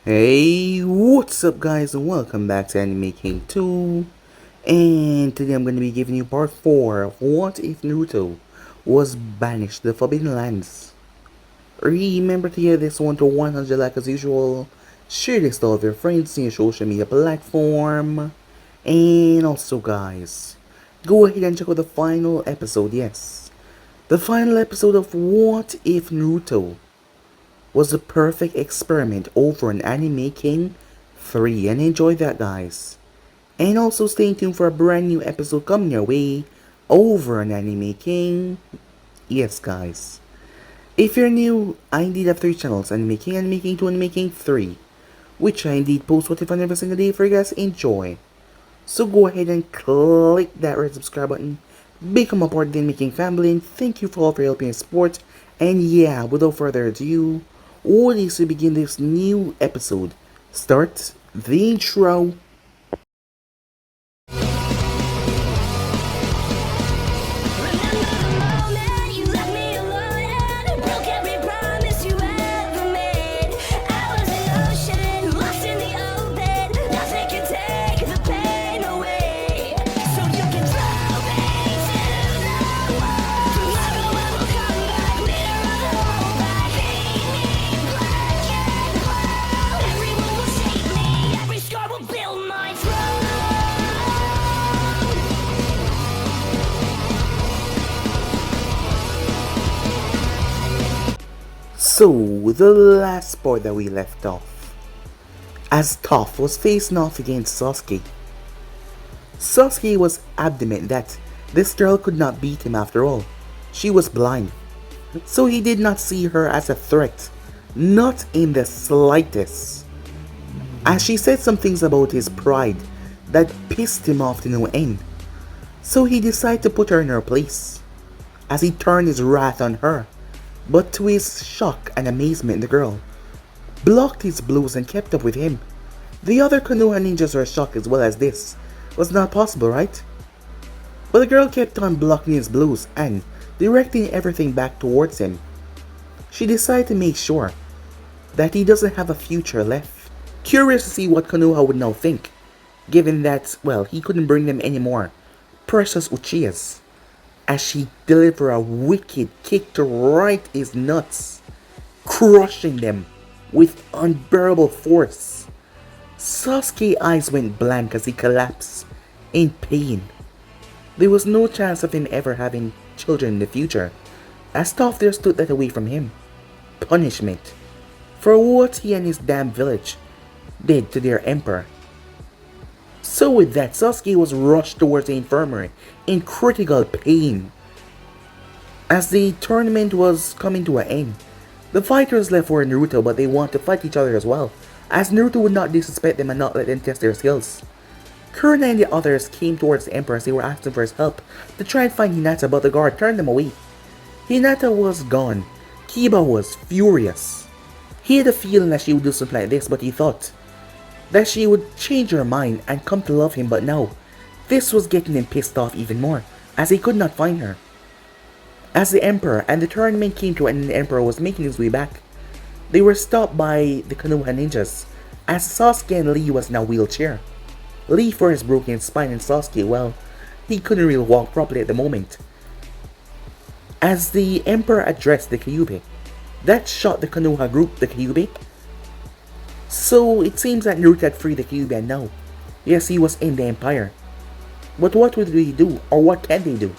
Hey, what's up guys and welcome back to Anime King 2. And today I'm going to be giving you part 4 of What If Naruto Was Banished the Forbidden Lands. Remember to give this one to 100 like as usual. Share this to all of your friends in your social media platform. And also guys, go ahead and check out the final episode, yes. The final episode of What If Naruto was the perfect experiment over an Anime King 3, and enjoy that guys. And also stay tuned for a brand new episode coming your way over an Anime King. Yes guys. If you're new, I indeed have 3 channels, Anime King, Anime King 2, Anime King 3, which I indeed post what if on every single day for you guys to enjoy. So go ahead and click that red subscribe button, become a part of the Anime King family, and thank you for all of your help and support. And yeah, without further ado, what is to begin this new episode? Start the intro. So, the last part that we left off, as Toph was facing off against Sasuke. Sasuke was adamant that this girl could not beat him after all. She was blind, so he did not see her as a threat, not in the slightest. As she said some things about his pride that pissed him off to no end, so he decided to put her in her place, as he turned his wrath on her. But to his shock and amazement, the girl blocked his blows and kept up with him. The other Konoha ninjas were shocked as well, as this was not possible, right? But the girl kept on blocking his blows and directing everything back towards him. She decided to make sure that he doesn't have a future left. Curious to see what Konoha would now think, given that, well, he couldn't bring them any more precious Uchihas, as she delivered a wicked kick to right his nuts, crushing them with unbearable force. Sasuke's eyes went blank as he collapsed in pain. There was no chance of him ever having children in the future, as Toph there stood that away from him. Punishment for what he and his damn village did to their emperor. So with that, Sasuke was rushed towards the infirmary in critical pain. As the tournament was coming to an end, the fighters left for Naruto, but they want to fight each other as well, as Naruto would not disrespect them and not let them test their skills. Kurna and the others came towards the emperor as they were asking for his help to try and find Hinata, but the guard turned them away. Hinata was gone. Kiba was furious. He had a feeling that she would do something like this, but he thought that she would change her mind and come to love him, but no. This was getting him pissed off even more, as he could not find her. As the emperor and the tournament came to an end and the emperor was making his way back, they were stopped by the Konoha ninjas, as Sasuke and Lee was in a wheelchair. Lee for his broken spine, and Sasuke, well, he couldn't really walk properly at the moment. As the emperor addressed the Kyuubi, that shot the Konoha group, the Kyuubi. So it seems that Naruto had freed the Kyuubi, and now, yes, he was in the empire. But what would they do, or what can they do,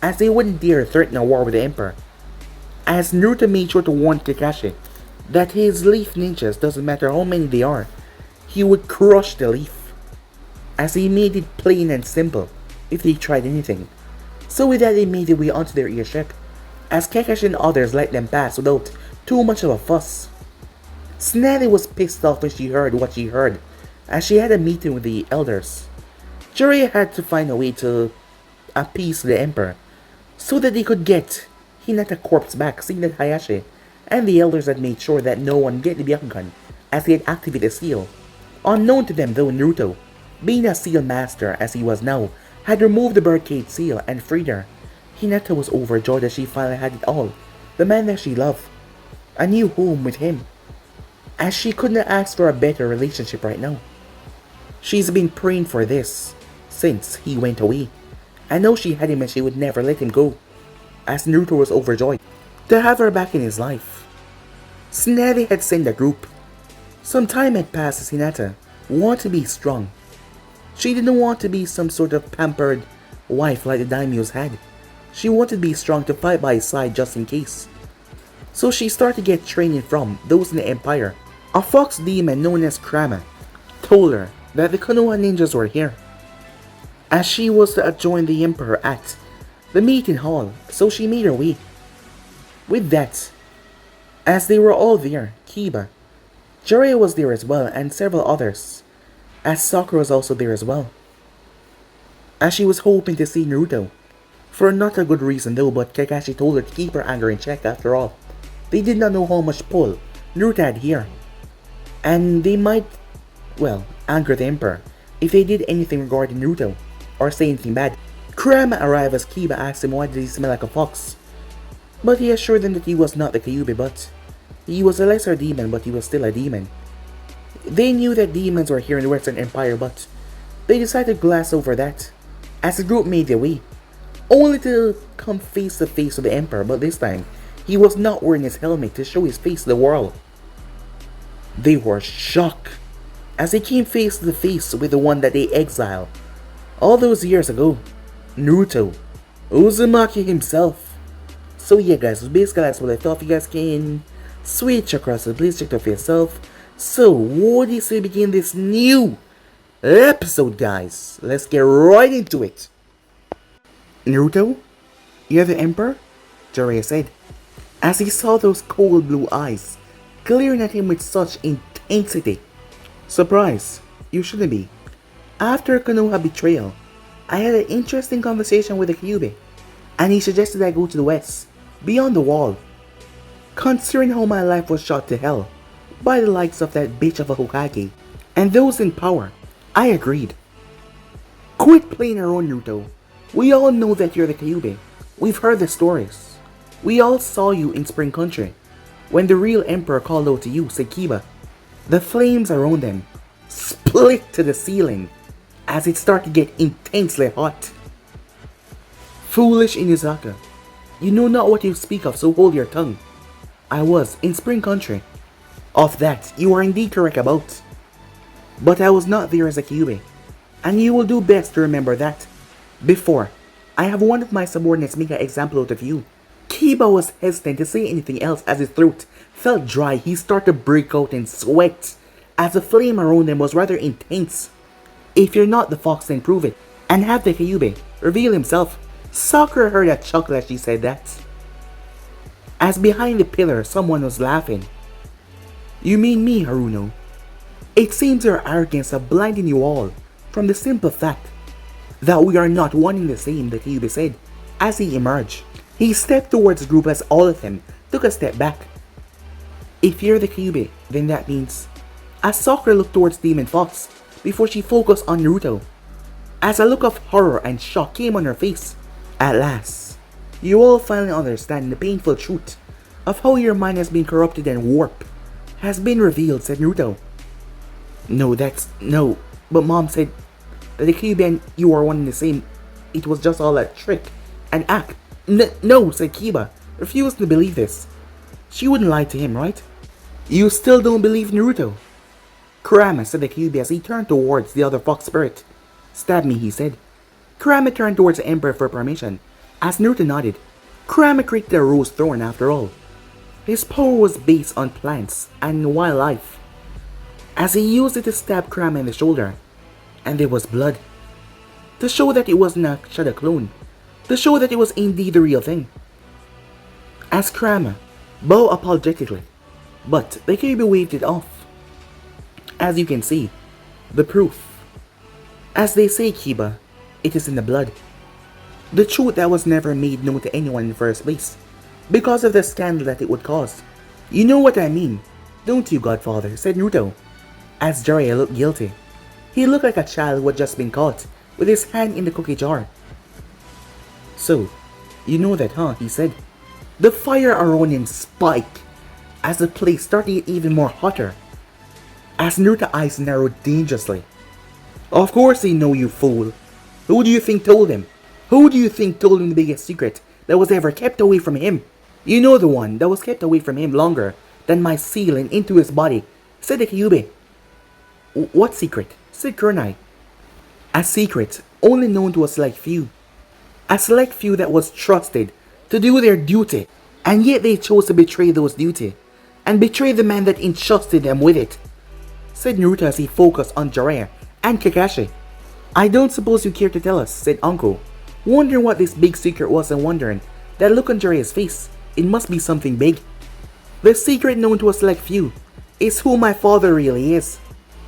as they wouldn't dare threaten a war with the emperor? As Naruto made sure to warn Kakashi that his leaf ninjas, doesn't matter how many they are, he would crush the leaf, as he made it plain and simple if they tried anything. So with that, they made their way onto their airship, as Kakashi and others let them pass without too much of a fuss. Tsunade was pissed off when she heard what she heard, as she had a meeting with the elders. Jiraiya had to find a way to appease the emperor, so that they could get Hinata corpse back, seeing that Hayashi and the elders had made sure that no one get the Byakugan, as they had activated a seal. Unknown to them though, Naruto, being a seal master as he was now, had removed the barricade seal and freed her. Hinata was overjoyed that she finally had it all, the man that she loved, a new home with him. as she couldn't ask for a better relationship right now. She's been praying for this since he went away. I know she had him and she would never let him go, as Naruto was overjoyed to have her back in his life. Tsunade had sent a group. Some time had passed as Hinata wanted to be strong. She didn't want to be some sort of pampered wife like the daimyos had. She wanted to be strong to fight by his side just in case. So she started to get training from those in the Empire. A fox demon known as Kurama told her that the Konoha ninjas were here, as she was to join the Emperor at the meeting hall, so she made her way. With that, as they were all there, Kiba, Jiraiya was there as well, and several others, as Sakura was also there as well, as she was hoping to see Naruto. For not a good reason though, but Kakashi told her to keep her anger in check after all. They did not know how much pull Naruto had here, and they might, well, anger the Emperor if they did anything regarding Naruto, or say anything bad. Kurama arrived as Kiba asked him why did he smell like a fox, but he assured them that he was not the Kyuubi, but he was a lesser demon, but he was still a demon. They knew that demons were here in the Western Empire, but they decided to glass over that as the group made their way, only to come face to face with the Emperor, but this time he was not wearing his helmet to show his face to the world. They were shocked as he came face to face with the one that they exiled all those years ago, Naruto, Uzumaki himself. So yeah guys, so basically that's what I thought. You guys can switch across, so please check it out for yourself. So what do you say begin this new episode, guys? Let's get right into it. Naruto, you're the Emperor? Jiraiya said, as he saw those cold blue eyes glaring at him with such intensity. Surprise, you shouldn't be. After Konoha betrayal, I had an interesting conversation with the Kyuubi, and he suggested I go to the west, beyond the wall. Considering how my life was shot to hell by the likes of that bitch of a Hokage and those in power, I agreed. Quit playing around, Naruto. We all know that you're the Kyuubi. We've heard the stories. We all saw you in Spring Country when the real Emperor called out to you, said Kiba. The flames around them split to the ceiling as it started to get intensely hot. Foolish Inuzaka, you know not what you speak of, so hold your tongue. I was in Spring Country. Of that, you are indeed correct about. But I was not there as a Kyuubi, and you will do best to remember that. Before, I have one of my subordinates make an example out of you. Kiba was hesitant to say anything else as his throat felt dry. He started to break out in sweat as the flame around him was rather intense. If you're not the fox, then prove it, and have the Kyuubi reveal himself. Sakura heard a chuckle as she said that, as behind the pillar someone was laughing. You mean me, Haruno? It seems your arrogance of blinding you all from the simple fact that we are not one and the same, the Kyuubi said as he emerged. He stepped towards the group as all of them took a step back. If you're the Kyuubi, then that means... As Sakura looked towards Demon Fox before she focused on Naruto, as a look of horror and shock came on her face. At last, you all finally understand the painful truth of how your mind has been corrupted and warped has been revealed, said Naruto. No, but Mom said that the Kyuubi and you are one and the same. It was just all a trick, an act. No, said Kiba, refused to believe this. She wouldn't lie to him, right? You still don't believe Naruto? Kurama, said the Kyuubi as he turned towards the other fox spirit. Stab me, he said. Kurama turned towards the Emperor for permission. As Naruto nodded, Kurama created a rose thorn after all. His power was based on plants and wildlife, as he used it to stab Kurama in the shoulder, and there was blood, to show that it wasn't a shadow clone, to show that it was indeed the real thing. As Kurama bowed apologetically, but the Kyuubi waved it off. As you can see, the proof. As they say, Kiba, it is in the blood. The truth that was never made known to anyone in the first place, because of the scandal that it would cause. You know what I mean, don't you, Godfather, said Naruto, as Jiraiya looked guilty. He looked like a child who had just been caught with his hand in the cookie jar. So, you know that, huh, he said. The fire around him spiked as the place started to get even more hotter as Naruto's eyes narrowed dangerously. Of course they know, you fool. Who do you think told him? Who do you think told him the biggest secret that was ever kept away from him? You know, the one that was kept away from him longer than my sealing into his body, said the Kyuubi. What secret? Said Kurenai. A secret only known to a select few. A select few that was trusted to do their duty, and yet they chose to betray those duty, and betray the man that entrusted them with it, said Naruto as he focused on Jiraiya and Kakashi. I don't suppose you care to tell us, said Uncle, wondering what this big secret was and wondering that look on Jiraiya's face. It must be something big. The secret known to a select few is who my father really is.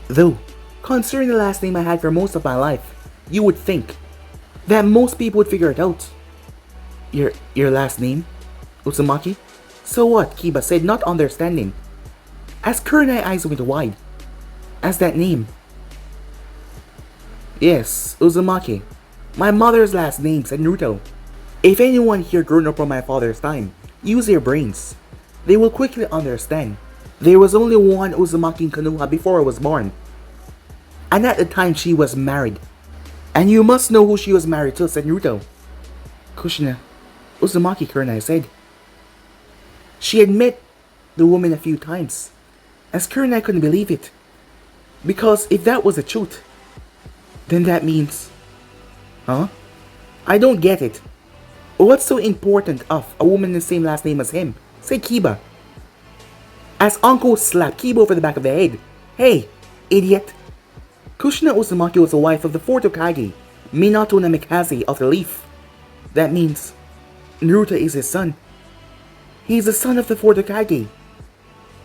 Though, considering the last name I had for most of my life, you would think that most people would figure it out. Your last name? Uzumaki? So what? Kiba said, not understanding, as Kurenai's eyes went wide. As that name? Yes, Uzumaki. My mother's last name, said Naruto. If anyone here grown up from my father's time, use their brains, they will quickly understand. There was only one Uzumaki in Konoha before I was born, and at the time she was married. And you must know who she was married to, said Naruto. Kushina Uzumaki, Kurenai said. She had met the woman a few times, as Kurenai couldn't believe it. Because if that was the truth, then that means... Huh? I don't get it. What's so important of a woman with the same last name as him? Said Kiba, as Uncle slapped Kiba over the back of the head. Hey, idiot. Kushina Uzumaki was the wife of the 4th Hokage, Minato Namikaze of the Leaf. That means Naruto is his son. He's the son of the 4th Hokage.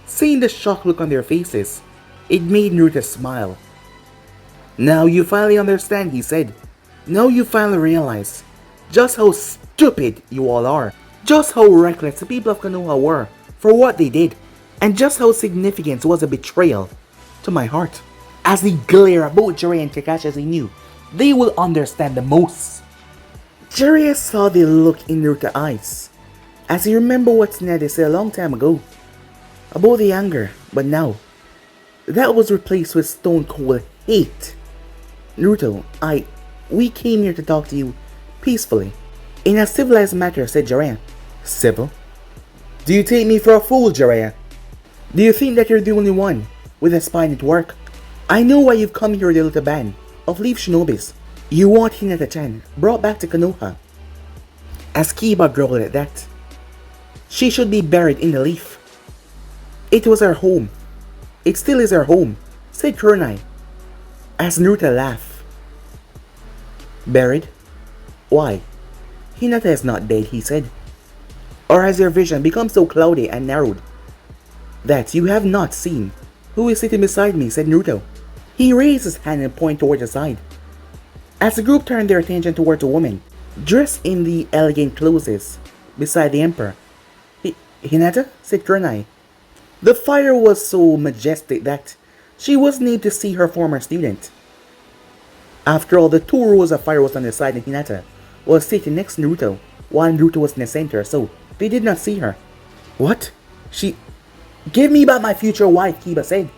Seeing the shocked look on their faces, it made Naruto smile. Now you finally understand, he said. Now you finally realize just how stupid you all are. Just how reckless the people of Konoha were for what they did. And just how significant was a betrayal to my heart. As he glared at both Jiraiya and Kakashi as he knew they will understand the most. Jiraiya saw the look in Naruto's eyes as he remembered what Tsunade said a long time ago about the anger, but now that was replaced with stone cold hate. Naruto, we came here to talk to you peacefully, in a civilized manner, said Jiraiya. Civil? Do you take me for a fool, Jiraiya? Do you think that you're the only one with a spine at work? I know why you've come here with a little band of Leaf Shinobis. You want Hinata-chan brought back to Konoha. As Kiba growled at that, she should be buried in the leaf. It was our home. It still is our home, said Kurenai, as Naruto laughed. Buried? Why? Hinata is not dead, he said. Or has your vision become so cloudy and narrowed that you have not seen who is sitting beside me, said Naruto. He raised his hand and pointed toward the side. As the group turned their attention towards a woman, dressed in the elegant clothes beside the emperor. Hinata? Said Kurenai. The fire was so majestic that she wasn't able to see her former student. After all, the 2 rows of fire was on the side and Hinata was sitting next to Naruto, while Naruto was in the center, so they did not see her. What? She... Give me back my future wife, Kiba said,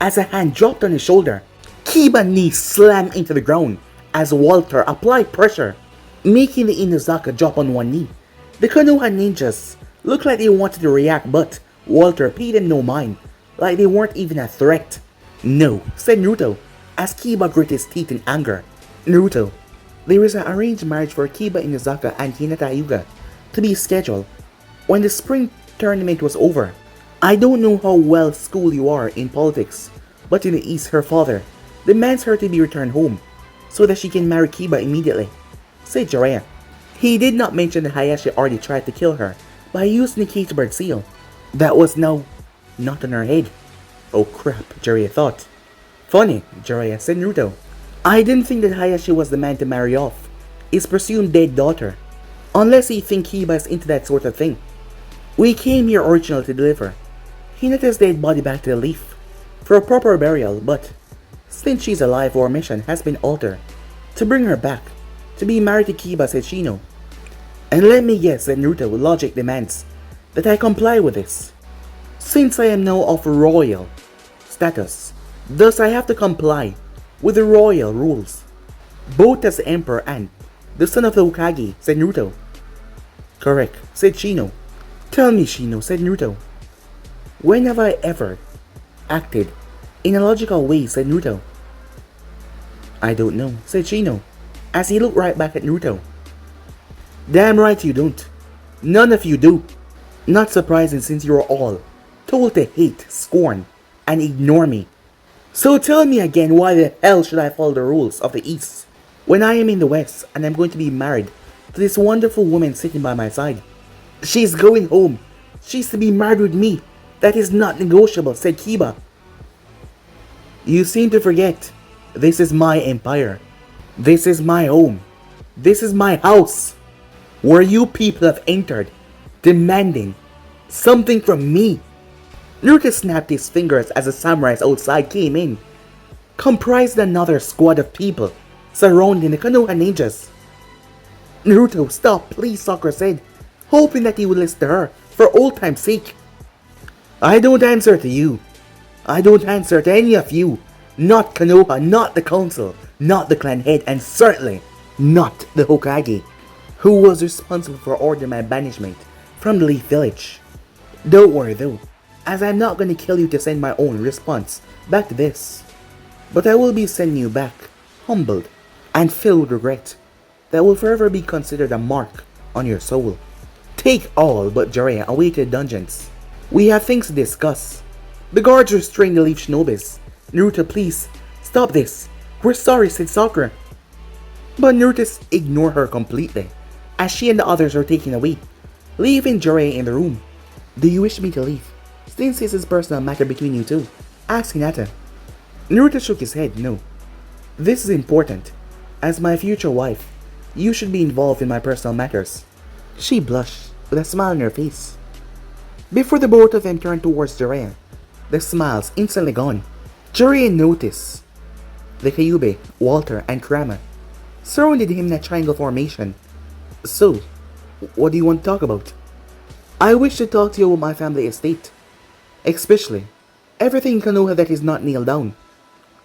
as a hand dropped on his shoulder. Kiba's knee slammed into the ground as Walter applied pressure, making the Inuzaka drop on one knee. The Konoha ninjas looked like they wanted to react, but Walter paid them no mind, like they weren't even a threat. No, said Naruto, as Kiba gritted his teeth in anger. Naruto, there is an arranged marriage for Kiba Inuzaka and Hinata Hyuga to be scheduled when the spring tournament was over. I don't know how well schooled you are in politics, but in the East her father demands her to be returned home so that she can marry Kiba immediately, said Jiraiya. He did not mention that Hayashi already tried to kill her by using the cage bird seal. That was now not on her head. Oh crap, Jiraiya thought. Funny, Jiraiya, said Naruto. I didn't think that Hayashi was the man to marry off his presumed dead daughter, unless he thinks Kiba is into that sort of thing. We came here originally to deliver Hinata's dead body back to the leaf for a proper burial, but since she's alive, our mission has been altered to bring her back to be married to Kiba, said Shino. And let me guess, said Naruto, logic demands that I comply with this. Since I am now of royal status, Thus I have to comply with the royal rules, both as the emperor and the son of the Hokage, said Naruto. Correct, said Shino. Tell me, Shino, said Naruto. When have I ever acted in a logical way, said Naruto. I don't know, said Shino, as he looked right back at Naruto. Damn right you don't. None of you do. Not surprising since you are all told to hate, scorn, and ignore me. So tell me again, why the hell should I follow the rules of the East when I am in the West and I'm going to be married to this wonderful woman sitting by my side? She's going home. She's to be married with me. That is not negotiable, said Kiba. You seem to forget. This is my empire. This is my home. This is my house, where you people have entered, demanding something from me. Naruto snapped his fingers as the samurais outside came in, comprised another squad of people surrounding the Konoha ninjas. Naruto, stop, please, Sakura said, hoping that he would listen to her for old time's sake. I don't answer to you. I don't answer to any of you. Not Konoha, not the council, not the clan head, and certainly not the Hokage, who was responsible for ordering my banishment from the Leaf Village. Don't worry though, as I'm not going to kill you to send my own response back to this, but I will be sending you back, humbled and filled with regret that will forever be considered a mark on your soul. Take all but Jiraiya away to the dungeons. We have things to discuss. The guards restrain the Leaf Shinobis. Naruto, please, stop this. We're sorry, said Sakura. But Naruto ignored her completely, as she and the others are taken away, leaving Jiraiya in the room. Do you wish me to leave, since this is a personal matter between you two? Asked Hinata. Naruto shook his head, no. This is important. As my future wife, you should be involved in my personal matters. She blushed, with a smile on her face. Before the both of them turned towards Jiraiya, the smiles instantly gone. Jiraiya noticed the Kyuubi, Walter, and Kurama surrounded him in a triangle formation. So, what do you want to talk about? I wish to talk to you about my family estate, especially everything in Konoha that is not nailed down,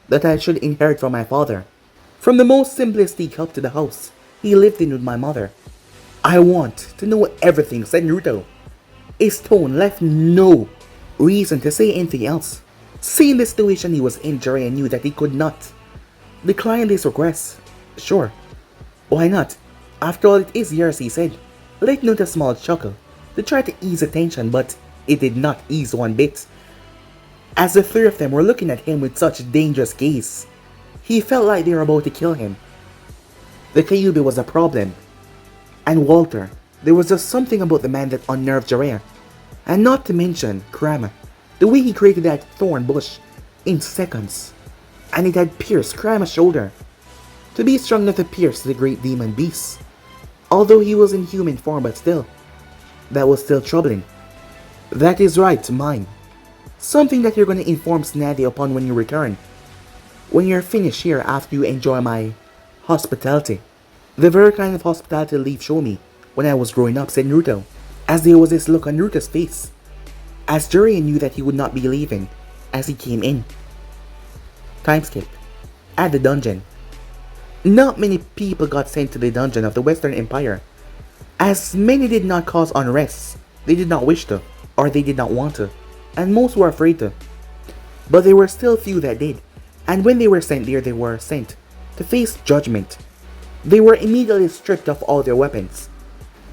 that I should inherit from my father. From the most simplest teacup to the house he lived in with my mother. I want to know everything, said Naruto. His tone left no reason to say anything else. Seeing the situation he was in, Jiraiya knew that he could not decline this request. Sure, why not? After all, it is yours, he said, letting out a small chuckle to try to ease the tension, but it did not ease one bit. As the three of them were looking at him with such dangerous gaze, he felt like they were about to kill him. The Kyuubi was a problem, and Walter, there was just something about the man that unnerved Jiraiya, and not to mention Kurama, the way he created that thorn bush in seconds, and it had pierced Kurama's shoulder. To be strong enough to pierce the great demon beast, although he was in human form, but still, that was still troubling. That is right, mine. Something that you're going to inform Tsunade upon when you return. When you're finished here after you enjoy my hospitality. The very kind of hospitality Leaf showed me when I was growing up, said Naruto, as there was this look on Naruto's face, as Jiraiya knew that he would not be leaving as he came in. Time skip. At the dungeon. Not many people got sent to the dungeon of the Western Empire, as many did not cause unrest, they did not wish to, or they did not want to, and most were afraid to. But there were still few that did, and when they were sent there, they were sent to face judgment. They were immediately stripped of all their weapons.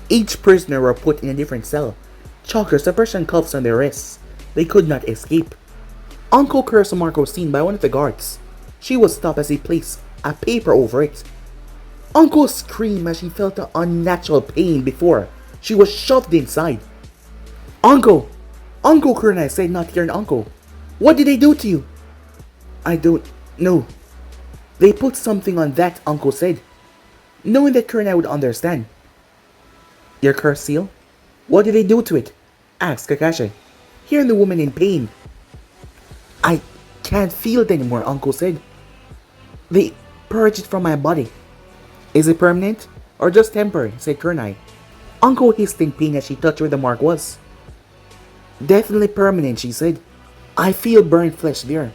Each prisoner were put in a different cell, chokers, suppression cuffs on their wrists. They could not escape. Uncle Kurosumaro was seen by one of the guards. She was stopped as he placed a paper over it. Uncle screamed as she felt the unnatural pain before she was shoved inside. Uncle! Uncle, Kurenai said, not hearing Uncle. What did they do to you? I don't know. They put something on that, Uncle said, knowing that Kurenai would understand. Your curse seal? What did they do to it? Asked Kakashi, hearing the woman in pain. I can't feel it anymore, Uncle said. They purged it from my body. Is it permanent or just temporary? Said Kurenai. Uncle hissed in pain as she touched where the mark was. Definitely permanent, she said. I feel burned flesh there.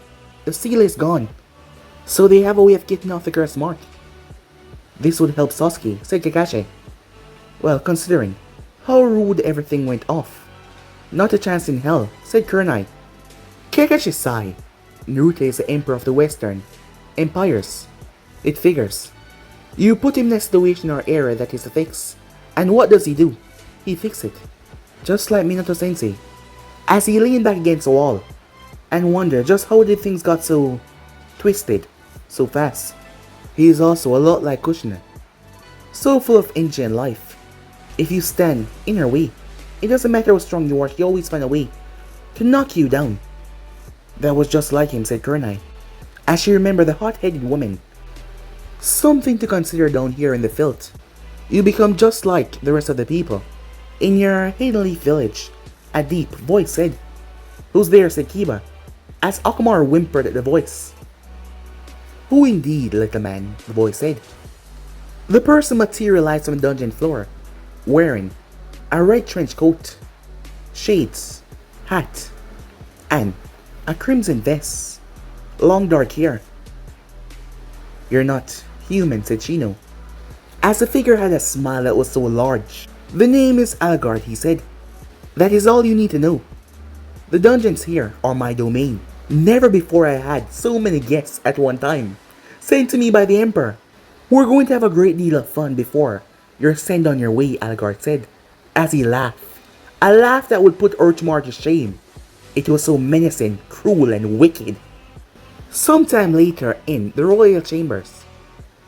The seal is gone. So they have a way of getting off the curse mark. This would help Sasuke, said Kakashi. Well, considering how rude everything went off. Not a chance in hell, said Kurenai. Kakashi sighed. Naruto is the emperor of the Western empires. It figures. You put him in a situation or era that is a fix. And what does he do? He fixes it. Just like Minato Sensei. As he leaned back against the wall and wondered just how did things got so twisted so fast. He is also a lot like Kushina. So full of energy and life. If you stand in her way, it doesn't matter how strong you are, he always finds a way to knock you down. That was just like him, said Kurenai, as she remembered the hot-headed woman. Something to consider down here in the filth. You become just like the rest of the people. In your hidden leaf village, a deep voice said. Who's there, said Kiba, as Akamaru whimpered at the voice. Who indeed, little man, the voice said. The person materialized on the dungeon floor, wearing a red trench coat, shades, hat, and a crimson vest, long dark hair. You're not human, said Shino, as the figure had a smile that was so large. The name is Algard, he said. That is all you need to know. The dungeons here are my domain. Never before I had so many guests at one time, sent to me by the Emperor. We're going to have a great deal of fun before you're sent on your way, Algard said, as he laughed. A laugh that would put Orochimaru to shame. It was so menacing, cruel, and wicked. Sometime later in the royal chambers,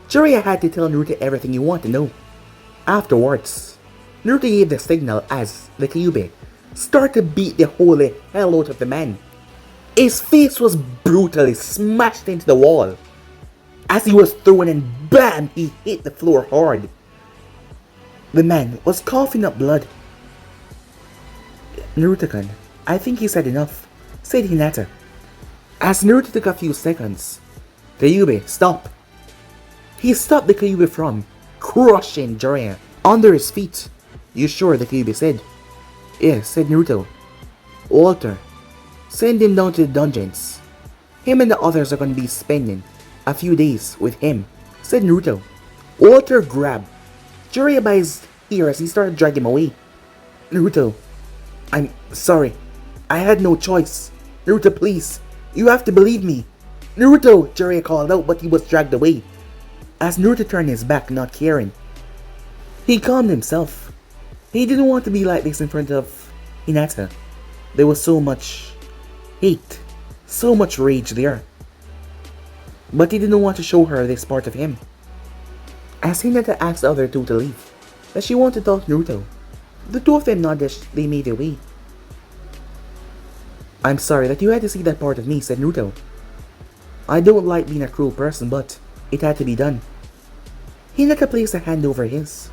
Jiraiya had to tell Naruto everything he wanted to know. Afterwards, Naruto gave the signal as the Kyuubi started to beat the holy hell out of the man. His face was brutally smashed into the wall. As he was thrown and BAM! He hit the floor hard. The man was coughing up blood. Naruto-kun, I think he said enough, said Hinata. As Naruto took a few seconds, Kyuubi, stop. He stopped the Kyuubi from crushing Jiraiya under his feet. You sure, the Kyuubi said. Yes, said Naruto. Walter, send him down to the dungeons. Him and the others are going to be spending a few days with him, said Naruto. Walter grabbed Jiraiya by his ear as he started dragging him away. Naruto, I'm sorry. I had no choice. Naruto, please. You have to believe me. Naruto, Jiraiya called out, but he was dragged away. As Naruto turned his back, not caring, he calmed himself. He didn't want to be like this in front of Hinata. There was so much hate, so much rage there. But he didn't want to show her this part of him. As Hinata asked the other two to leave, that she wanted to talk to Naruto, the two of them nodded as they made their way. I'm sorry that you had to see that part of me, said Naruto. I don't like being a cruel person, but it had to be done. Hinata placed a hand over his.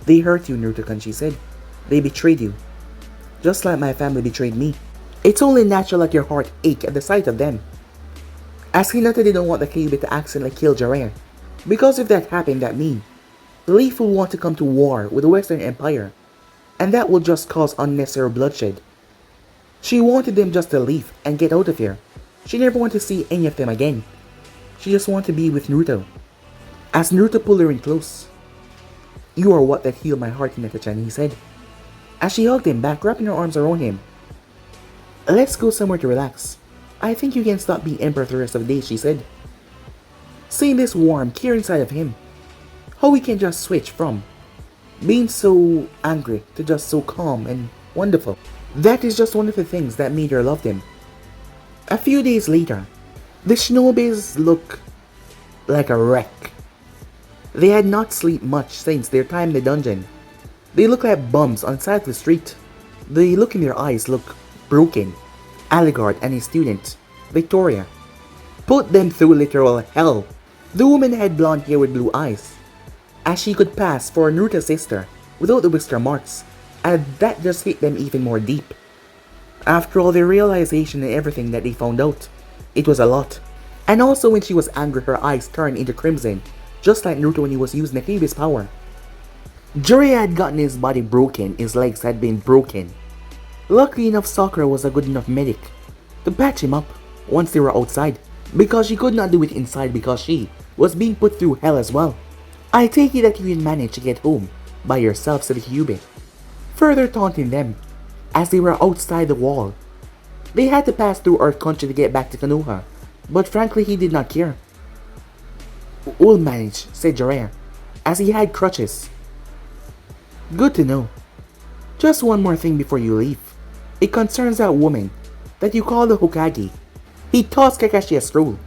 They hurt you, Naruto-kun, she said. They betrayed you. Just like my family betrayed me. It's only natural that your heart ached at the sight of them. As Hinata didn't want the Kyuubi to accidentally kill Jiraiya, because if that happened, that means the Leaf will want to come to war with the Western Empire, and that will just cause unnecessary bloodshed. She wanted them just to leave and get out of here. She never wanted to see any of them again. She just wanted to be with Naruto. As Naruto pulled her in close, you are what that healed my heart, Hinata-chan, he said, as she hugged him back, wrapping her arms around him. Let's go somewhere to relax. I think you can stop being emperor for the rest of the day, she said. Seeing this warm, caring side of him, how we can just switch from being so angry to just so calm and wonderful. That is just one of the things that made her love him. A few days later, the shinobis look like a wreck. They had not slept much since their time in the dungeon. They look like bums on the side of the street. The look in their eyes look broken. Algard and his student, Victoria, put them through literal hell. The woman had blonde hair with blue eyes, as she could pass for Naruto's sister without the whisker marks, and that just hit them even more deep. After all the realization and everything that they found out, it was a lot. And also when she was angry, her eyes turned into crimson, just like Naruto when he was using the Kyuubi's power. Jiraiya had gotten his body broken, his legs had been broken. Luckily enough, Sakura was a good enough medic to patch him up once they were outside. because she could not do it inside because she was being put through hell as well. I take it that you didn't manage to get home by yourself, said Kyubey, further taunting them as they were outside the wall. They had to pass through Earth Country to get back to Konoha, but frankly he did not care. We'll manage, said Jiraiya, as he had crutches. Good to know. Just one more thing before you leave. It concerns that woman that you call the Hokage. He tossed Kakashi a scroll.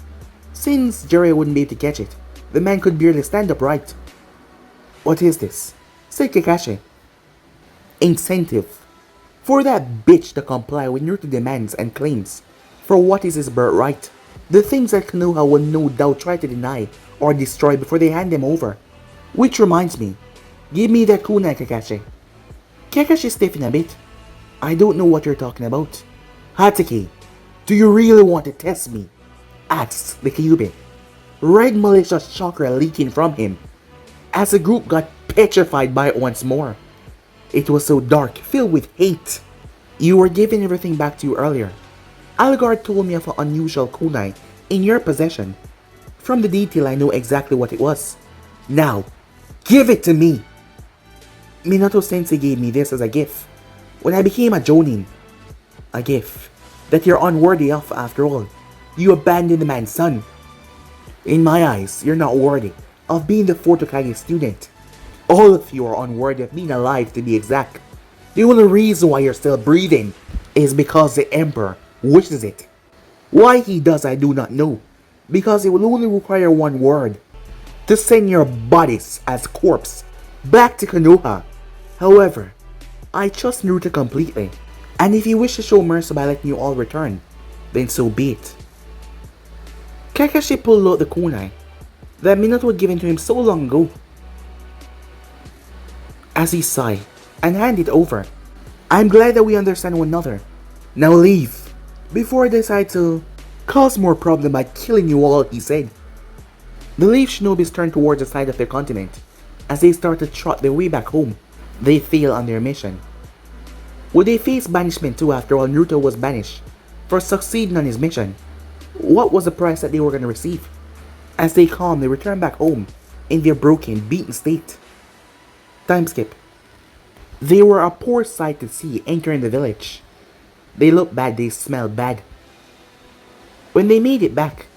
Since Jiraiya wouldn't be able to catch it, the man could barely stand upright. What is this? Said Kakashi. Incentive. For that bitch to comply with Naruto demands and claims for what is his birthright. The things that Konoha will no doubt try to deny or destroy before they hand them over. Which reminds me, give me that kunai, Kakashi. Kakashi stiffened a bit. I don't know what you're talking about. Hatake, do you really want to test me? Asked the Kyubey. Red malicious chakra leaking from him, as the group got petrified by it once more. It was so dark, filled with hate. You were giving everything back to you earlier. Algard told me of an unusual kunai in your possession. From the detail I know exactly what it was. Now, give it to me! Minato Sensei gave me this as a gift when I became a Jonin. A gift that you're unworthy of after all. You abandoned the man's son. In my eyes, you're not worthy of being the 4th Hokage student. All of you are unworthy of being alive, to be exact. The only reason why you're still breathing is because the Emperor wishes it. Why he does I do not know, because it will only require one word. To send your bodies as corpse back to Konoha. However, I trust Naruto completely, and if he wishes to show mercy by letting you all return, then so be it. Kakashi pulled out the kunai that Minato had given to him so long ago. As he sighed and handed it over. I'm glad that we understand one another. Now leave, before I decide to cause more problem by killing you all, he said. The Leaf Shinobis turned towards the side of their continent. As they started to trot their way back home, they failed on their mission. Would they face banishment too? After all, Naruto was banished for succeeding on his mission. What was the price that they were going to receive? As they calmly returned back home in their broken, beaten state. Time skip. They were a poor sight to see entering the village. They looked bad, they smelled bad. When they made it back,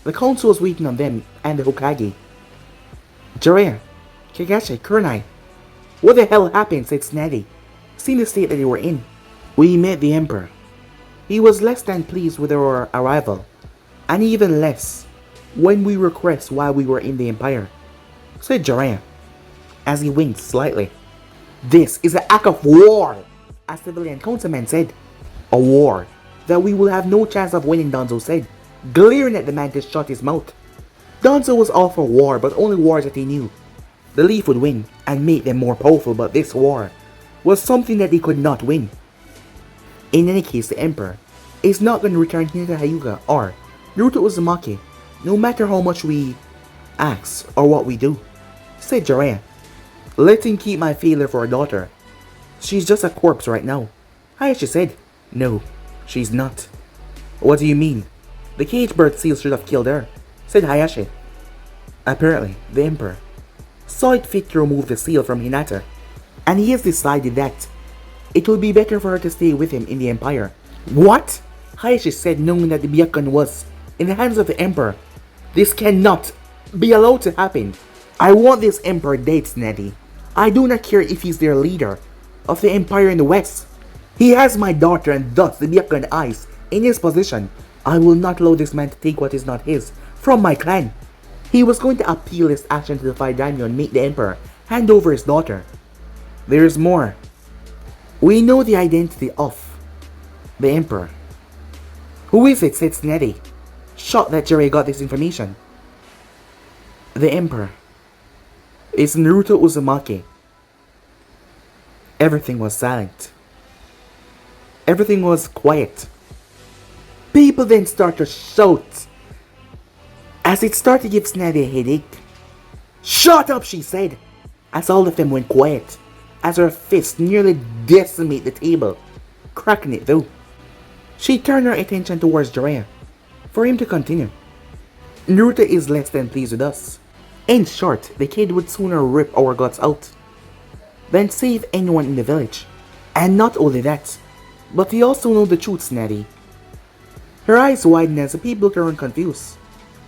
the council was waiting on them and the Hokage. Jiraiya, Kakashi, Kurenai. What the hell happened? Said Snazzy, seeing the state that they were in. We met the Emperor. He was less than pleased with our arrival, and even less when we request while we were in the Empire, said Jiraiya, as he winked slightly. This is an act of war, a civilian councilman said. A war that we will have no chance of winning, Danzō said, glaring at the man to shut his mouth. Danzō was all for war, but only wars that he knew the Leaf would win and make them more powerful, but this war was something that they could not win. In any case, the Emperor is not going to return here to Hyuga or Naruto Uzumaki, no matter how much we ask or what we do, said Jiraiya. Let him keep my failure for a daughter. She's just a corpse right now, Hayashi said. No, she's not. What do you mean? The cage bird seal should have killed her, said Hayashi. Apparently, the Emperor saw it fit to remove the seal from Hinata, and he has decided that it will be better for her to stay with him in the Empire. What? Hayashi said, knowing that the Byakugan was in the hands of the Emperor. This cannot be allowed to happen. I want this Emperor dead, Snazzy. I do not care if he's their leader of the Empire in the West. He has my daughter and thus the Byakugan eyes in his possession. I will not allow this man to take what is not his from my clan. He was going to appeal his action to the Five Daimyo and make the Emperor hand over his daughter. There is more. We know the identity of the Emperor. Who is it? Said Snazzy, shocked that Jiraiya got this information. The Emperor is Naruto Uzumaki. Everything was silent. Everything was quiet. People then started to shout as it started to give Snazzy a headache. Shut up, she said, as all of them went quiet, as her fist nearly decimated the table, cracking it though. She turned her attention towards Jiraiya for him to continue. Naruto is less than pleased with us. In short, the kid would sooner rip our guts out than save anyone in the village. And not only that, but he also know the truth, Snetty. Her eyes widened as the people looked around confused.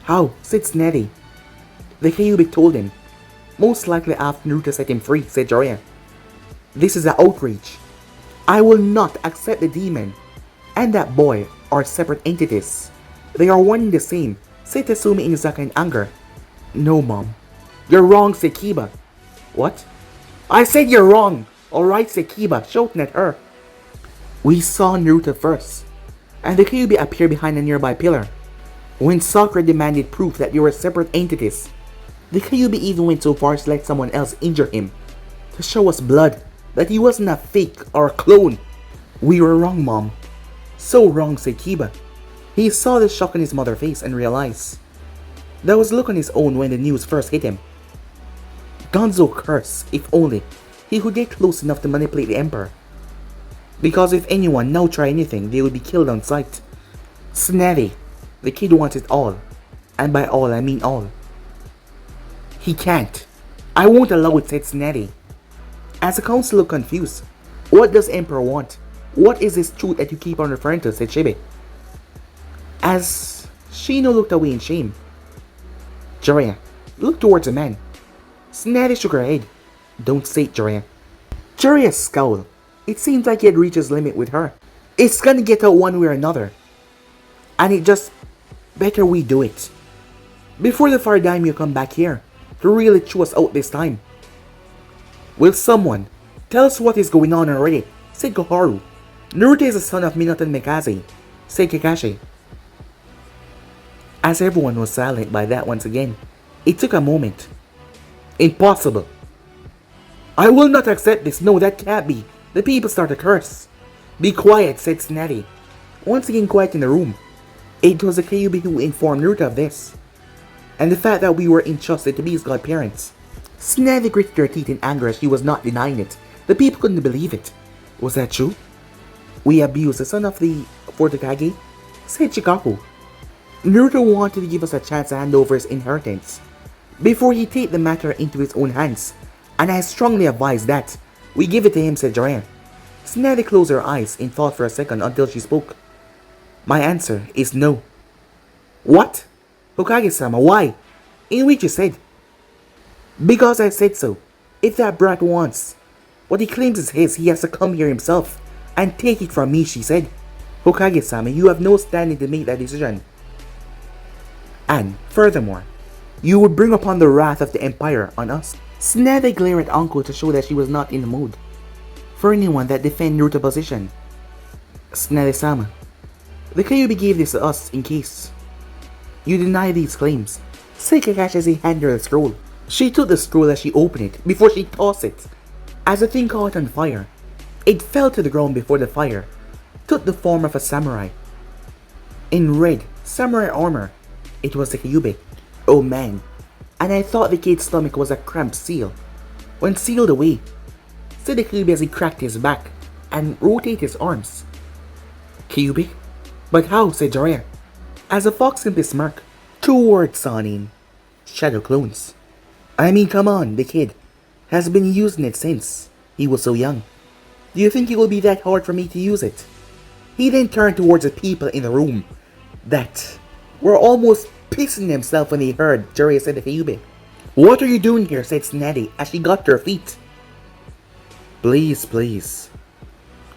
How? Said Snetty. The Kyuubi told him. Most likely after Naruto set him free, said Jiraiya. This is an outrage. I will not accept the demon and that boy are separate entities. They are one and the same, said Tatsumi Inazaka in anger. No, Mom. You're wrong, said Kiba. What? I said you're wrong! Alright, said Kiba, shouting at her. We saw Naruto first, and the Kyuubi appeared behind a nearby pillar. When Sakura demanded proof that they were separate entities, the Kyuubi even went so far as to let someone else injure him, to show us blood that he wasn't a fake or a clone. We were wrong, Mom. So wrong, said Kiba. He saw the shock on his mother's face and realized there was a look on his own when the news first hit him. Danzō cursed, if only he could get close enough to manipulate the Emperor. Because if anyone now tried anything, they would be killed on sight. Snetty, the kid wants it all. And by all, I mean all. He can't. I won't allow it, said Snetty. As the council looked confused, what does Emperor want? What is this truth that you keep on referring to, said Shibe. As Shino looked away in shame. Jiraiya, look towards the man. Snetty shook her head. Don't say it, Jiraiya. Jiraiya scowled. It seemed like he had reached his limit with her. It's gonna get out one way or another. And it just better we do it. Before the Fire Daimyo come back here to really chew us out this time. Will someone tell us what is going on already, said Koharu. Naruto is the son of Minato and Mikaze, said Kakashi. As everyone was silent by that once again, it took a moment. Impossible. I will not accept this. No, that can't be. The people start to curse. Be quiet, said Snetty. Once again quiet in the room. It was the Kyuubi who informed Naruto of this, and the fact that we were entrusted to be his godparents. Snetty gritted her teeth in anger as she was not denying it. The people couldn't believe it. Was that true? We abused the son of the fourth Hokage, said Chikaku. Naruto wanted to give us a chance to hand over his inheritance before he take the matter into his own hands, and I strongly advise that we give it to him, said Jiraiya. Snetty closed her eyes in thought for a second until she spoke. My answer is no. What? Hokage-sama, why? In which you said. Because I said so. If that brat wants what he claims is his, he has to come here himself and take it from me, she said. Hokage-sama, you have no standing to make that decision. And, furthermore, you would bring upon the wrath of the Empire on us. Snetty glared at Uncle to show that she was not in the mood for anyone that defend Naruto's position. Snetty-sama, the Kyuubi gave this to us in case you deny these claims, said Kakashi as he handed her the scroll. She took the scroll as she opened it before she tossed it. As the thing caught on fire, it fell to the ground before the fire took the form of a samurai. In red samurai armor, it was the Kyuubi. Oh man, and I thought the kid's stomach was a cramped seal. When sealed away, said the Kyuubi as he cracked his back and rotated his arms. Kyuubi? But how, said Jiraiya, as the fox simply smirked. 2 words, Sanin. Shadow clones. I mean, come on, the kid has been using it since he was so young. Do you think it will be that hard for me to use it? He then turned towards the people in the room that were almost pissing themselves when they heard Jiraiya said to Kyuubi. What are you doing here, said Snetty as she got to her feet. Please, please.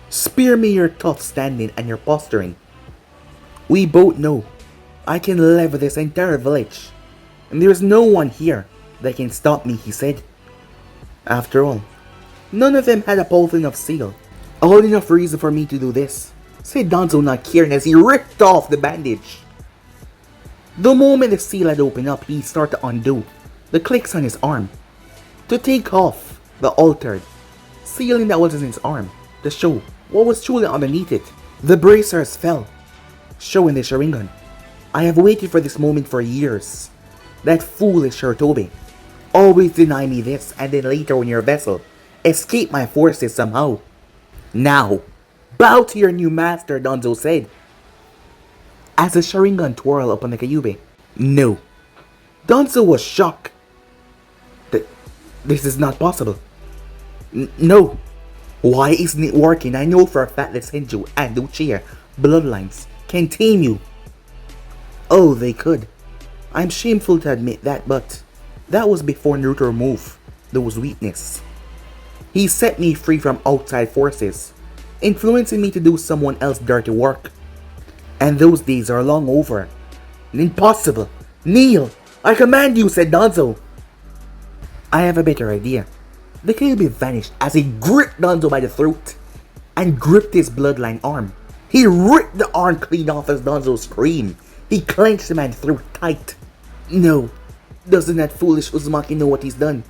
Spare me your tough standing and your posturing. We both know I can level this entire village, and there is no one here that can stop me, he said. After all, none of them had a powerful enough seal. All enough reason for me to do this, said Danzō, not caring as he ripped off the bandage. The moment the seal had opened up, he started to undo the clicks on his arm to take off the altered sealing that was in his arm to show what was truly underneath it. The bracers fell, showing the Sharingan. I have waited for this moment for years. That foolish Shirtobi always deny me this, and then later when your vessel escaped my forces somehow. Now, bow to your new master, Danzō said, as the Sharingan twirled upon the Kyuubi. No, Danzō was shocked. This is not possible. No. Why isn't it working? I know for a fact that Senju and Uchiha bloodlines can tame you. Oh, they could. I'm shameful to admit that, but that was before Naruto removed those weaknesses. He set me free from outside forces, influencing me to do someone else's dirty work. And those days are long over. Impossible! Kneel! I command you, said Danzō. I have a better idea. The Kyuubi vanished as he gripped Danzō by the throat and gripped his bloodline arm. He ripped the arm clean off as Danzō screamed. He clenched the man's throat tight. No, doesn't that foolish Uzumaki know what he's done?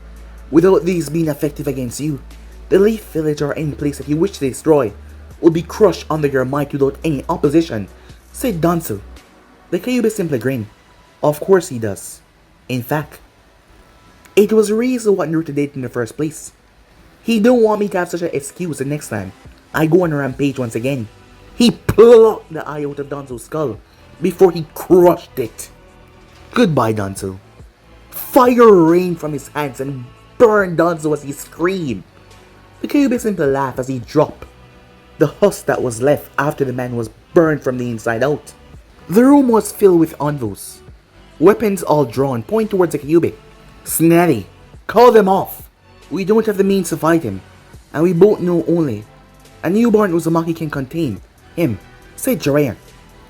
Without these being effective against you, the Leaf Village or any place that you wish to destroy will be crushed under your might without any opposition, said Danzō. The Kyuubi simply grinned. Of course he does. In fact, it was the reason what Naruto did in the first place. He don't want me to have such an excuse the next time I go on a rampage once again. He plucked the eye out of Danzo's skull before he crushed it. Goodbye, Danzō. Fire rained from his hands and burned Danzō as he screamed. The Kyuubi simply laughed as he dropped the husk that was left after the man was burned from the inside out. The room was filled with envoys, weapons all drawn, pointing towards the Kyuubi. Snatty, call them off. We don't have the means to fight him, and we both know only a newborn Uzumaki can contain him, said Jiraiya.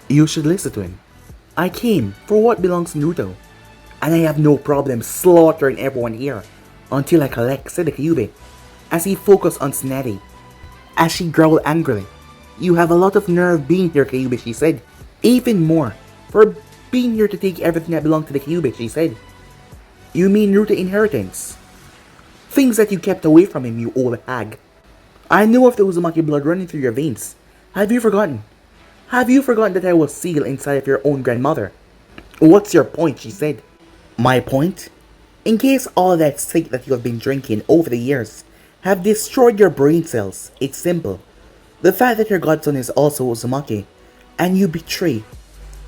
You should listen to him. I came for what belongs to Naruto, and I have no problem slaughtering everyone here until I collect, said the Kyuubi, as he focused on Snatty. As she growled angrily. You have a lot of nerve being here, Kyuubi, she said. Even more, for being here to take everything that belonged to the Kyuubi, she said. You mean Naruto inheritance? Things that you kept away from him, you old hag. I know of the Uzumaki blood running through your veins. Have you forgotten? Have you forgotten that I was sealed inside of your own grandmother? What's your point, she said. My point? In case all that sick that you have been drinking over the years have destroyed your brain cells, it's simple. The fact that your godson is also Uzumaki, and you betray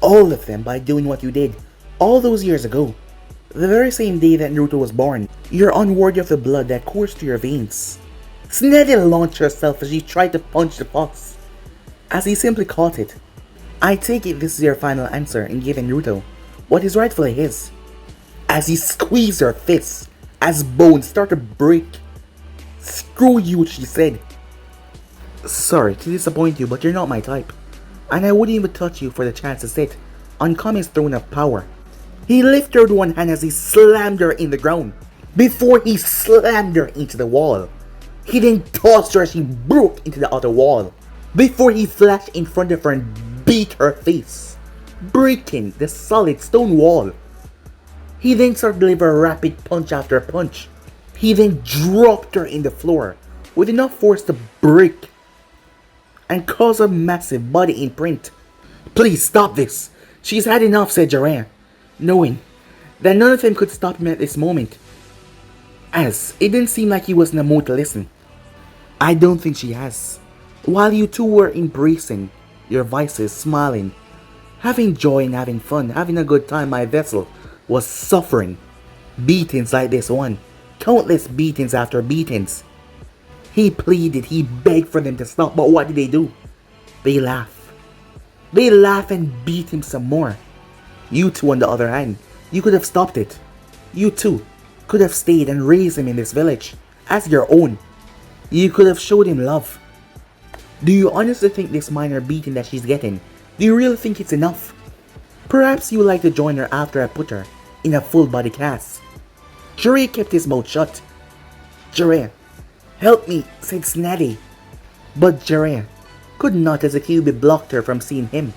all of them by doing what you did all those years ago. The very same day that Naruto was born, you're unworthy of the blood that coursed through your veins. Snetty launched herself as she tried to punch the fox, as he simply caught it. I take it this is your final answer in giving Naruto what is rightfully his. As he squeezed her fists, as bones started to break. Screw you, she said. Sorry to disappoint you, but you're not my type, and I wouldn't even touch you for the chance to sit on Kami's throne of power. He lifted her one hand as he slammed her in the ground, before he slammed her into the wall. He then tossed her as she broke into the other wall, before he flashed in front of her and beat her face, breaking the solid stone wall. He then started to deliver rapid punch after punch. He then dropped her in the floor with enough force to break and cause a massive body imprint. Please stop this. She's had enough, said Jiraiya, knowing that none of them could stop him at this moment, as it didn't seem like he was in a mood to listen. I don't think she has. While you two were embracing your vices, smiling, having joy and having fun, having a good time, my vessel was suffering beatings like this one, countless beatings after beatings. He pleaded, he begged for them to stop, but what did they do? They laugh. They laugh and beat him some more. You two, on the other hand, you could have stopped it. You two could have stayed and raised him in this village as your own. You could have showed him love. Do you honestly think this minor beating that she's getting, do you really think it's enough? Perhaps you would like to join her after I put her in a full body cast. Jiraiya kept his mouth shut. Jiraiya, help me, said Snatty. But Jiraiya could not, as the Kyuubi blocked her from seeing him.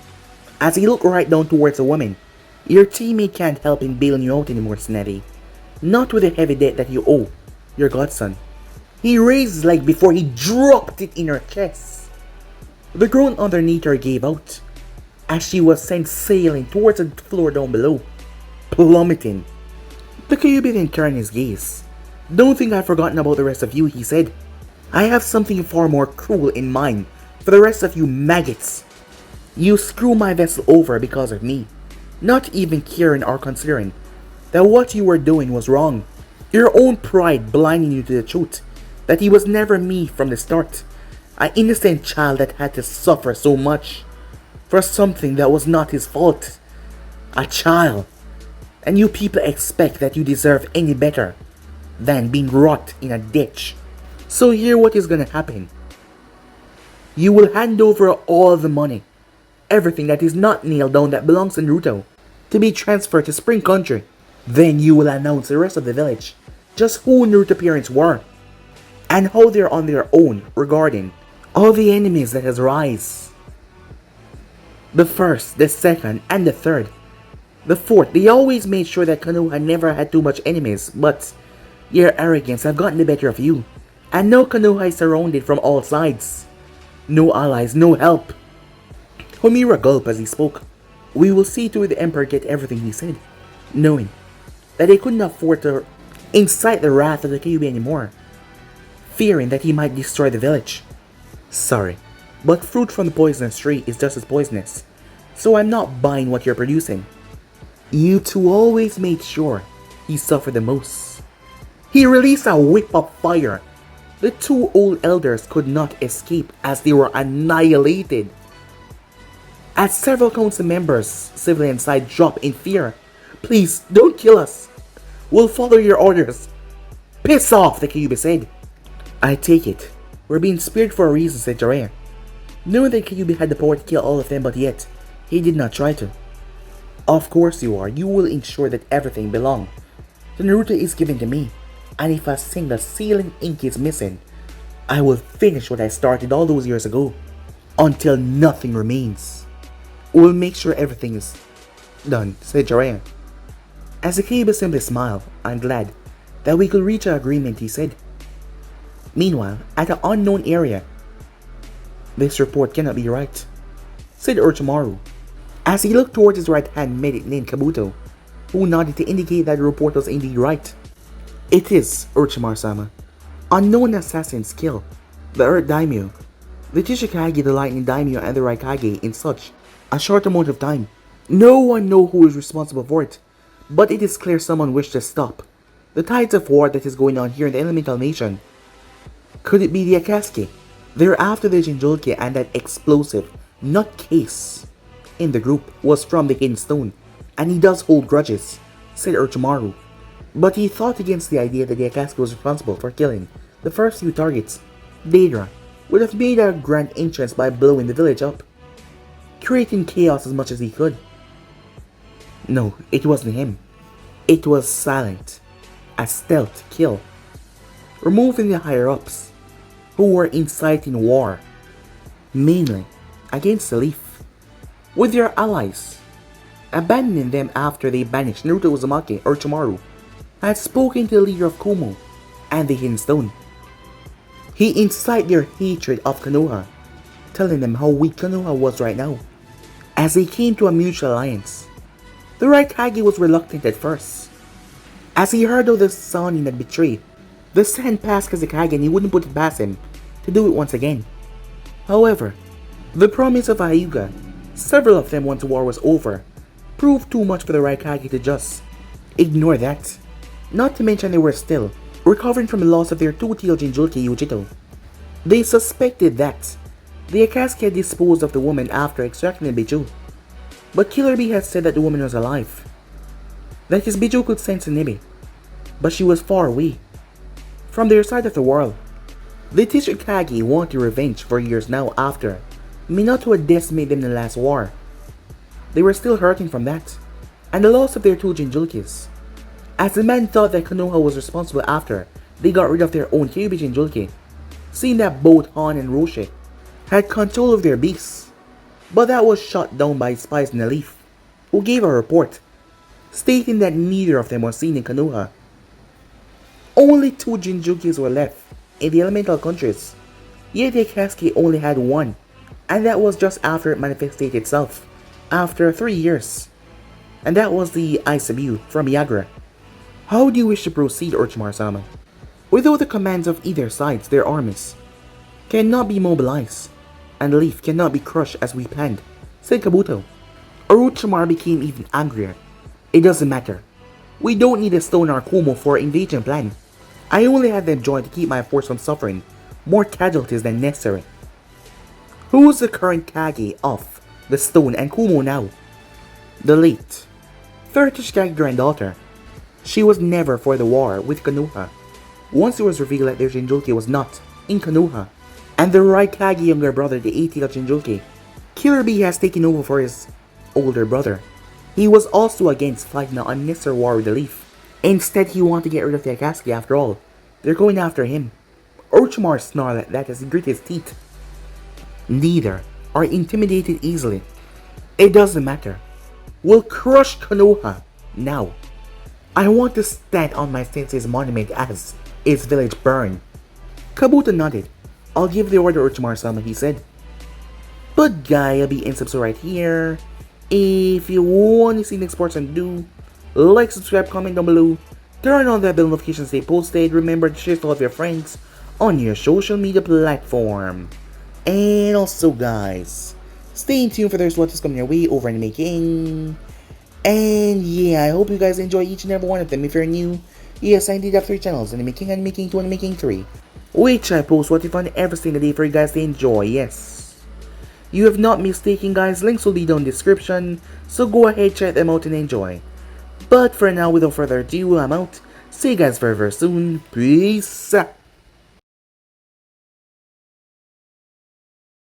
As he looked right down towards the woman. Your teammate can't help in bailing you out anymore, Snatty. Not with the heavy debt that you owe your godson. He raised his leg before he dropped it in her chest. The ground underneath her gave out, as she was sent sailing towards the floor down below, plummeting. The Kyuubi then turned his gaze. Don't think I've forgotten about the rest of you, he said. I have something far more cruel in mind for the rest of you maggots. You screw my vessel over because of me, not even caring or considering that what you were doing was wrong. Your own pride blinding you to the truth that he was never me from the start. An innocent child that had to suffer so much for something that was not his fault. A child. And you people expect that you deserve any better than being rot in a ditch. So here what is gonna happen. You will hand over all the money, everything that is not nailed down that belongs to Naruto, to be transferred to Spring Country. Then you will announce the rest of the village just who Naruto parents were, and how they're on their own regarding all the enemies that has rise. The first, the second, and the third. The fourth, they always made sure that Konoha never had too much enemies, but your arrogance have gotten the better of you. And now Konoha is surrounded from all sides. No allies, no help. Homura gulped as he spoke. We will see to it the Emperor get everything he said, knowing that they couldn't afford to incite the wrath of the Kyuubi anymore, fearing that he might destroy the village. Sorry, but fruit from the poisonous tree is just as poisonous, so I'm not buying what you're producing. You two always made sure he suffered the most. He released a whip of fire. The two old elders could not escape as they were annihilated. As several council members, civilian side, dropped in fear. Please, don't kill us. We'll follow your orders. Piss off, the Kyuubi said. I take it. We're being spared for a reason, said Jiraiya. Knowing that Kyuubi had the power to kill all of them, but yet, he did not try to. Of course you are. You will ensure that everything belongs. The Naruto is given to me, and if a single sealing ink is missing, I will finish what I started all those years ago, until nothing remains. We'll make sure everything is done, said Jiraiya. As the Kyuubi simply smiled, I'm glad that we could reach an agreement, he said. Meanwhile, at an unknown area, this report cannot be right, said Orochimaru, as he looked towards his right-hand medic named Kabuto, who nodded to indicate that the report was indeed right. It is, Orochimaru-sama. Unknown assassins kill the Earth Daimyo, the Chichikage, the Lightning Daimyo, and the Raikage in such a short amount of time. No one knows who is responsible for it, but it is clear someone wished to stop the tides of war that is going on here in the Elemental Nation. Could it be the Akatsuki? They're after the Jinchuriki, and that explosive nutcase in the group was from the Hidden Stone, and he does hold grudges, said Orochimaru. But he thought against the idea that the Akatsuki was responsible for killing the first few targets. Deidara would have made a grand entrance by blowing the village up, creating chaos as much as he could. No, it wasn't him. It was silent, a stealth kill, removing the higher-ups, who were inciting war, mainly against the Leaf, with their allies, abandoning them after they banished Naruto Uzumaki. Orochimaru had spoken to the leader of Kumo and the Hidden Stone. He incited their hatred of Konoha, telling them how weak Konoha was right now, as they came to a mutual alliance. The Raikage was reluctant at first, as he heard of the Sannin had betrayed the Sand past Kazekage, and he wouldn't put it past him to do it once again. However, the promise of Hyuga, several of them once war was over, proved too much for the Raikage to just ignore that. Not to mention they were still recovering from the loss of their two-tailed Jinchuriki Yujito. They suspected that the Akatsuki had disposed of the woman after extracting the Biju, but Killer Bee had said that the woman was alive, that his Biju could sense Nibi, but she was far away from their side of the world. The Chichikage wanted revenge for years now after Minato had decimated them in the last war. They were still hurting from that, and the loss of their two Jinchurikis, as the men thought that Konoha was responsible after they got rid of their own Kyuubi Jinchuriki, seeing that both Han and Roshi had control of their beasts, but that was shot down by spies in the Leaf, who gave a report stating that neither of them was seen in Konoha. Only two Jinchurikis were left in the elemental countries, yet the Akatsuki only had one, and that was just after it manifested itself, after 3 years, and that was the Aisabu from Yagra. How do you wish to proceed, Orochimaru-sama? Without the commands of either sides, their armies cannot be mobilized, and the Leaf cannot be crushed as we planned, said Kabuto. Orochimaru became even angrier. It doesn't matter. We don't need a stone or Kumo for our invasion plan. I only had them join to keep my force from suffering more casualties than necessary. Who is the current Kage of the stone and Kumo now? The late 30th Kage granddaughter. She was never for the war with Konoha. Once it was revealed that their Shinjuki was not in Konoha, and the right Kage younger brother, the 80th Shinjuki, Killer Bee has taken over for his older brother. He was also against fighting an unnecessary war with the Leaf. Instead, he wanted to get rid of the Akatsuki after all. They're going after him. Orochimaru snarled at that as he grit his teeth. Neither are intimidated easily. It doesn't matter. We'll crush Konoha now. I want to stand on my sensei's monument as its village burn. Kabuto nodded. I'll give the order, Orochimaru-sama, he said. But guy, I'll be in subs right here. If you want to see next parts and do, like, subscribe, comment down below. Turn on that bell notification to stay posted. Remember to share to all of your friends on your social media platform. And also guys, stay tuned for there's what is coming your way over in the making. And yeah, I hope you guys enjoy each and every one of them. If you're new, yes, I did have 3 channels, and the making 2 and the making 3, which I post what you find every single day for you guys to enjoy. Yes, you have not mistaken guys, links will be down in the description, so go ahead, check them out and enjoy. But for now, without further ado, I'm out. See you guys very soon. Peace out.